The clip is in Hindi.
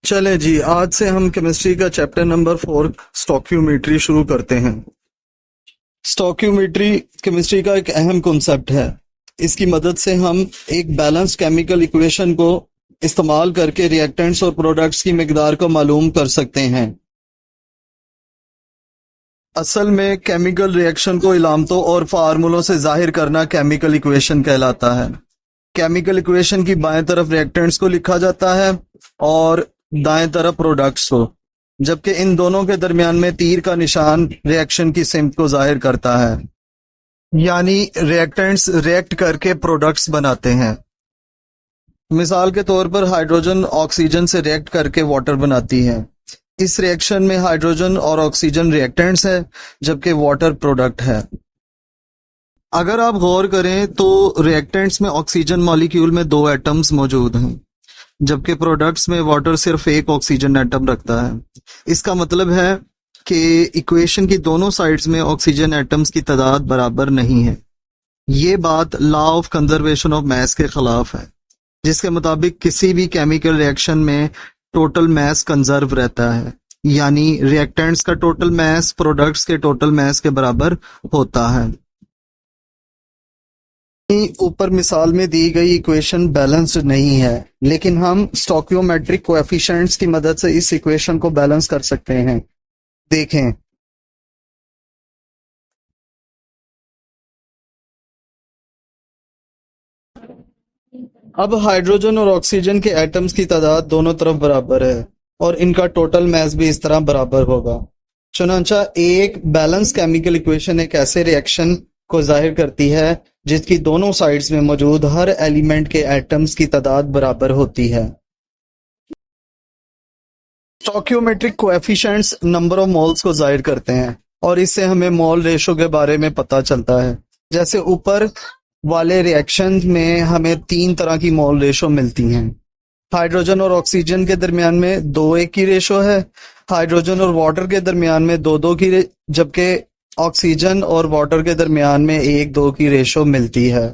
चले जी, आज से हम केमिस्ट्री का चैप्टर नंबर 4 स्टोक्यूमेट्री शुरू करते हैं। स्टोक्यूमेट्री केमिस्ट्री का एक अहम कॉन्सेप्ट है। इसकी मदद से हम एक बैलेंस्ड केमिकल इक्वेशन को इस्तेमाल करके रिएक्टेंट्स और प्रोडक्ट्स की मिकदार को मालूम कर सकते हैं। असल में केमिकल रिएक्शन को इलामतों और फार्मूलों से जाहिर करना केमिकल इक्वेशन कहलाता है। केमिकल इक्वेशन की बाएं तरफ रिएक्टेंट्स को लिखा जाता है और दाएं तरफ प्रोडक्ट्स को, जबकि इन दोनों के दरमियान में तीर का निशान रिएक्शन की सिमत को जाहिर करता है, यानी रिएक्टेंट्स रिएक्ट करके प्रोडक्ट्स बनाते हैं। मिसाल के तौर पर हाइड्रोजन ऑक्सीजन से रिएक्ट करके वाटर बनाती है। इस रिएक्शन में हाइड्रोजन और ऑक्सीजन रिएक्टेंट्स है, जबकि वाटर प्रोडक्ट है। अगर आप गौर करें तो रिएक्टेंट्स में ऑक्सीजन मॉलिक्यूल में 2 एटम्स मौजूद हैं, जबकि प्रोडक्ट्स में वाटर सिर्फ एक ऑक्सीजन एटम रखता है। इसका मतलब है कि इक्वेशन की दोनों साइड्स में ऑक्सीजन एटम्स की तादाद बराबर नहीं है। ये बात law of conservation of mass के खिलाफ है, जिसके मुताबिक किसी भी केमिकल रिएक्शन में टोटल मैस कंजर्व रहता है, यानी रिएक्टेंट्स का टोटल मैस प्रोडक्ट्स के टोटल मैस के बराबर होता है। ऊपर मिसाल में दी गई इक्वेशन बैलेंस्ड नहीं है, लेकिन हम स्टोकियोमेट्रिक कोएफिशिएंट्स की मदद से इस इक्वेशन को बैलेंस कर सकते हैं। देखें, अब हाइड्रोजन और ऑक्सीजन के एटम्स की तादाद दोनों तरफ बराबर है और इनका टोटल मैस भी इस तरह बराबर होगा। चुनांचा एक बैलेंस केमिकल इक्वेशन एक ऐसे रिएक्शन को जाहिर करती है जिसकी दोनों साइड्स में मौजूद हर एलिमेंट के एटम्स की तादाद बराबर होती है। स्टोकियोमेट्रिक कोएफिशिएंट्स नंबर ऑफ मोल्स को जाहिर करते हैं और इससे हमें मोल रेशो के बारे में पता चलता है। जैसे ऊपर वाले रिएक्शन में हमें 3 तरह की मोल रेशो मिलती हैं। हाइड्रोजन और ऑक्सीजन के दरमियान में 2:1 की रेशो है। हाइड्रोजन और वाटर के दरमियान में 2:2 की, जबकि ऑक्सीजन और वाटर के दरमियान में 1:2 की रेशो मिलती है।